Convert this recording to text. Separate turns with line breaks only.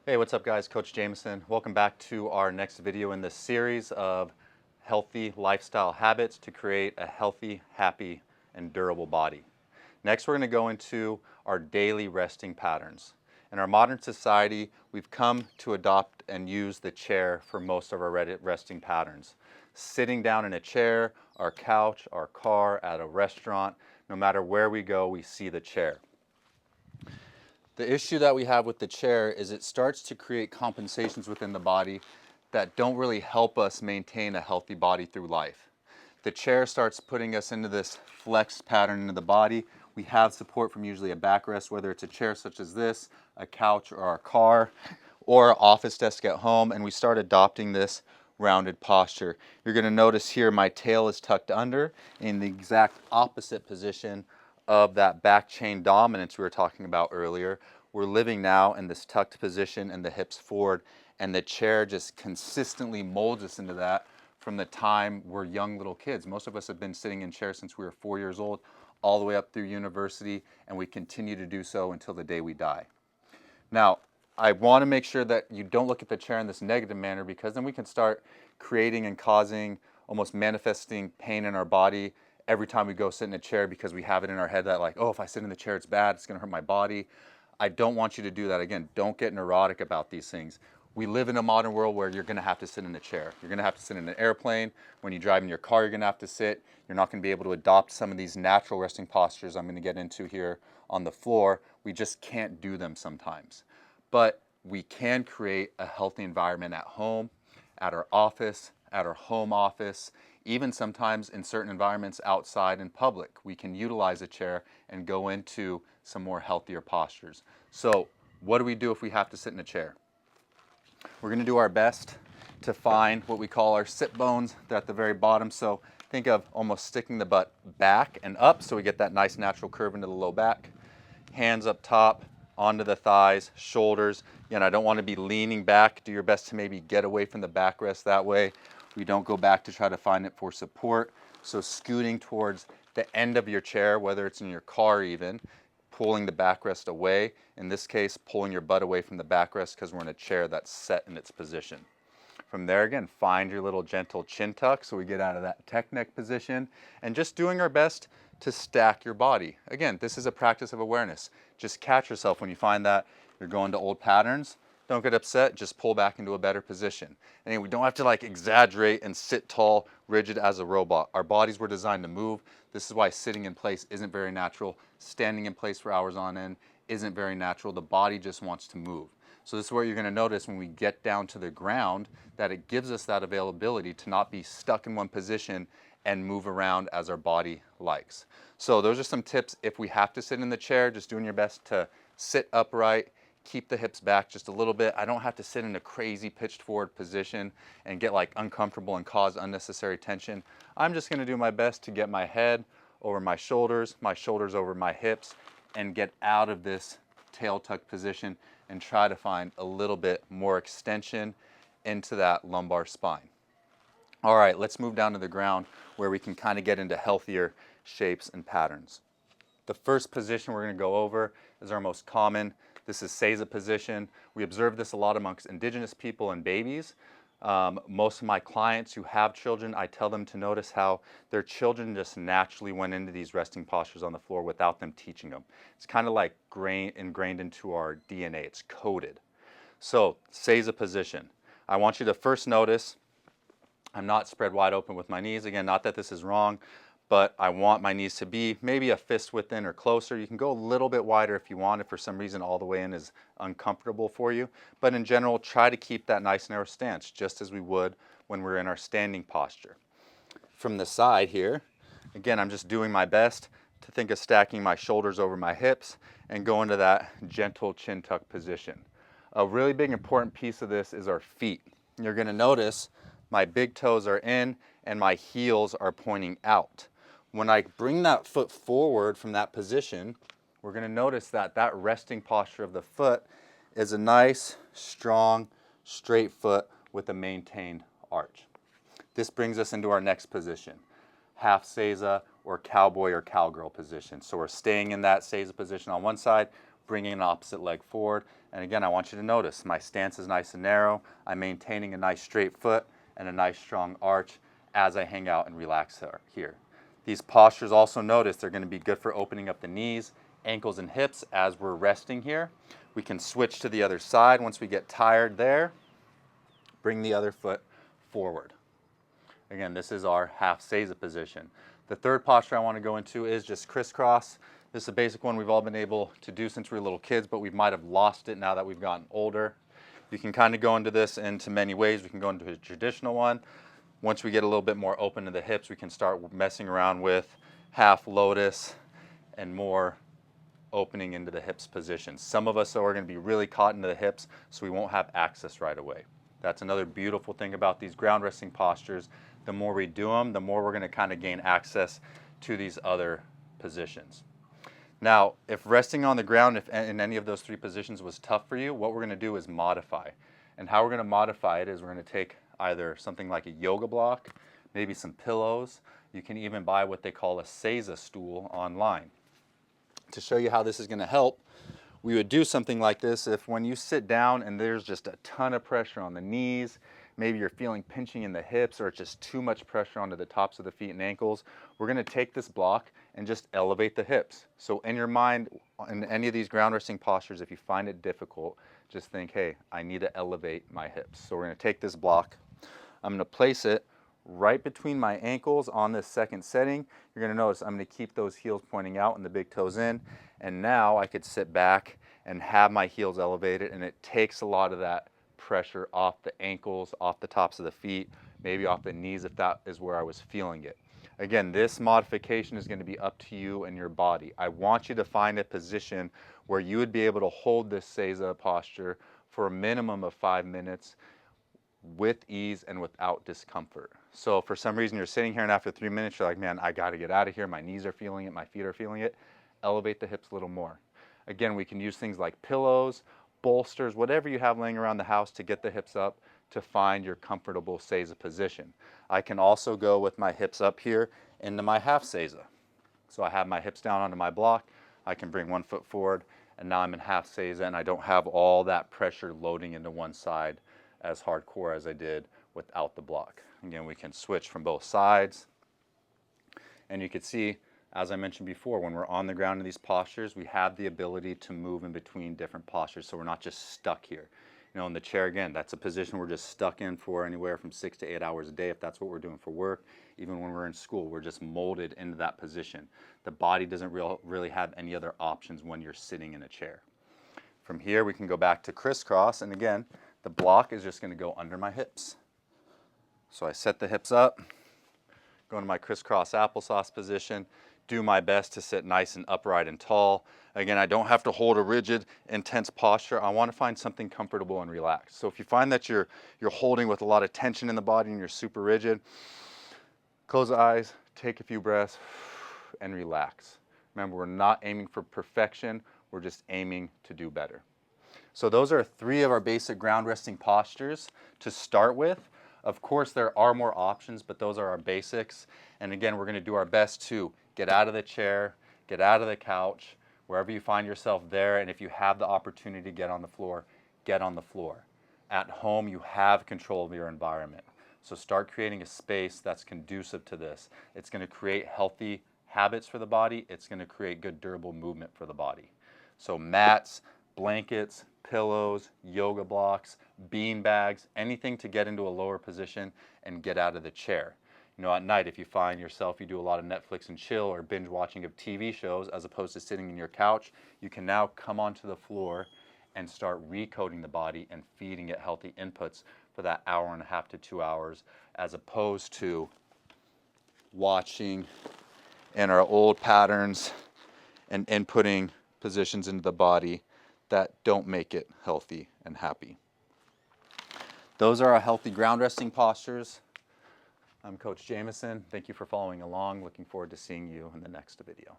Hey, what's up guys? Coach Jameson. Welcome back to our next video in this series of healthy lifestyle habits to create a healthy, happy, and durable body. Next, we're going to go into our daily resting patterns. In our modern society, we've come to adopt and use the chair for most of our resting patterns. Sitting down in a chair, our couch, our car, at a restaurant, no matter where we go, we see the chair. The issue that we have with the chair is it starts to create compensations within the body that don't really help us maintain a healthy body through life. The chair starts putting us into this flexed pattern into the body. We have support from usually a backrest, whether it's a chair such as this, a couch or our car, or an office desk at home, and we start adopting this rounded posture. You're going to notice here my tail is tucked under in the exact opposite position of that back chain dominance we were talking about earlier. We're living now in this tucked position and the hips forward, and the chair just consistently molds us into that from the time we're young little kids. Most of us have been sitting in chairs since we were 4 years old, all the way up through university, and we continue to do so until the day we die. Now, I want to make sure that you don't look at the chair in this negative manner, because then we can start creating and causing, almost manifesting pain in our body every time we go sit in a chair, because we have it in our head that like, oh, if I sit in the chair, it's bad, it's going to hurt my body. I don't want you to do that. Again, don't get neurotic about these things. We live in a modern world where you're going to have to sit in a chair. You're going to have to sit in an airplane. When you drive in your car, you're going to have to sit. You're not going to be able to adopt some of these natural resting postures I'm going to get into here on the floor. We just can't do them sometimes. But we can create a healthy environment at home, at our office, at our home office, even sometimes in certain environments outside in public. We can utilize a chair and go into some more healthier postures. So what do we do if we have to sit in a chair? We're going to do our best to find what we call our sit bones. They're at the very bottom. So think of almost sticking the butt back and up so we get that nice natural curve into the low back. Hands up top, onto the thighs, shoulders. Again, I don't want to be leaning back. Do your best to maybe get away from the backrest. That way we don't go back to try to find it for support. So scooting towards the end of your chair, whether it's in your car even, pulling the backrest away. In this case, pulling your butt away from the backrest because we're in a chair that's set in its position. From there, again, find your little gentle chin tuck so we get out of that tech neck position, and just doing our best to stack your body. Again, this is a practice of awareness. Just catch yourself when you find that you're going to old patterns. Don't get upset, just pull back into a better position. And we don't have to like exaggerate and sit tall, rigid as a robot. Our bodies were designed to move. This is why sitting in place isn't very natural. Standing in place for hours on end isn't very natural. The body just wants to move. So this is what you're going to notice when we get down to the ground, that it gives us that availability to not be stuck in one position and move around as our body likes. So those are some tips if we have to sit in the chair, just doing your best to sit upright, keep the hips back just a little bit. I don't have to sit in a crazy pitched forward position and get like uncomfortable and cause unnecessary tension. I'm just going to do my best to get my head over my shoulders over my hips, and get out of this tail tuck position and try to find a little bit more extension into that lumbar spine. All right, let's move down to the ground where we can kind of get into healthier shapes and patterns. The first position we're going to go over is our most common. This is Seiza position. We observe this a lot amongst indigenous people and babies. Most of my clients who have children, I tell them to notice how their children just naturally went into these resting postures on the floor without them teaching them. It's kind of like ingrained into our DNA. It's coded. So, Seiza position. I want you to first notice I'm not spread wide open with my knees. Again, not that this is wrong, but I want my knees to be maybe a fist width in or closer. You can go a little bit wider if you want, if for some reason all the way in is uncomfortable for you. But in general, try to keep that nice narrow stance, just as we would when we're in our standing posture. From the side here, again, I'm just doing my best to think of stacking my shoulders over my hips and go into that gentle chin tuck position. A really big important piece of this is our feet. You're going to notice my big toes are in and my heels are pointing out. When I bring that foot forward from that position, we're going to notice that that resting posture of the foot is a nice, strong, straight foot with a maintained arch. This brings us into our next position, half Seiza or cowboy or cowgirl position. So we're staying in that Seiza position on one side, bringing an opposite leg forward. And again, I want you to notice my stance is nice and narrow. I'm maintaining a nice straight foot and a nice strong arch as I hang out and relax here. These postures also, notice they're going to be good for opening up the knees, ankles, and hips as we're resting here. We can switch to the other side once we get tired there. Bring the other foot forward. Again, this is our half seiza position. The third posture I want to go into is just crisscross. This is a basic one we've all been able to do since we were little kids, but we might have lost it now that we've gotten older. You can kind of go into this into many ways. We can go into a traditional one. Once we get a little bit more open to the hips, we can start messing around with half lotus and more opening into the hips position. Some of us are going to be really caught into the hips, so we won't have access right away. That's another beautiful thing about these ground resting postures. The more we do them, the more we're going to kind of gain access to these other positions. Now, if resting on the ground, if in any of those three positions was tough for you, what we're going to do is modify. And how we're going to modify it is we're going to take either something like a yoga block, maybe some pillows. You can even buy what they call a seiza stool online. To show you how this is going to help, we would do something like this if when you sit down and there's just a ton of pressure on the knees, maybe you're feeling pinching in the hips or it's just too much pressure onto the tops of the feet and ankles, we're going to take this block and just elevate the hips. So in your mind, in any of these ground resting postures, if you find it difficult, just think, hey, I need to elevate my hips. So we're going to take this block, I'm going to place it right between my ankles on this second setting. You're going to notice I'm going to keep those heels pointing out and the big toes in. And now I could sit back and have my heels elevated, and it takes a lot of that pressure off the ankles, off the tops of the feet, maybe off the knees if that is where I was feeling it. Again, this modification is going to be up to you and your body. I want you to find a position where you would be able to hold this seiza posture for a minimum of 5 minutes with ease and without discomfort. So if for some reason you're sitting here and after 3 minutes you're like, man, I got to get out of here, my knees are feeling it, my feet are feeling it, elevate the hips a little more. Again, we can use things like pillows, bolsters, whatever you have laying around the house to get the hips up to find your comfortable seiza position. I can also go with my hips up here into my half seiza. So I have my hips down onto my block, I can bring one foot forward, and now I'm in half seiza and I don't have all that pressure loading into one side as hardcore as I did without the block. Again, we can switch from both sides. And you can see, as I mentioned before, when we're on the ground in these postures, we have the ability to move in between different postures, so we're not just stuck here. You know, in the chair, again, that's a position we're just stuck in for anywhere from 6 to 8 hours a day if that's what we're doing for work. Even when we're in school, we're just molded into that position. The body doesn't really have any other options when you're sitting in a chair. From here, we can go back to crisscross, and again, the block is just going to go under my hips. So I set the hips up, go into my crisscross applesauce position, do my best to sit nice and upright and tall. Again, I don't have to hold a rigid, intense posture. I want to find something comfortable and relaxed. So if you find that you're holding with a lot of tension in the body and you're super rigid, close the eyes, take a few breaths, and relax. Remember, we're not aiming for perfection, we're just aiming to do better. So those are 3 of our basic ground resting postures to start with. Of course, there are more options, but those are our basics. And again, we're going to do our best to get out of the chair, get out of the couch, wherever you find yourself there. And if you have the opportunity to get on the floor, get on the floor. At home, you have control of your environment. So start creating a space that's conducive to this. It's going to create healthy habits for the body. It's going to create good, durable movement for the body. So mats, blankets, pillows, yoga blocks, bean bags, anything to get into a lower position and get out of the chair. You know, at night, if you find yourself, you do a lot of Netflix and chill or binge watching of TV shows as opposed to sitting in your couch, you can now come onto the floor and start recoding the body and feeding it healthy inputs for that hour and a half to 2 hours, as opposed to watching in our old patterns and inputting positions into the body that don't make it healthy and happy. Those are our healthy ground resting postures. I'm Coach Jameson. Thank you for following along. Looking forward to seeing you in the next video.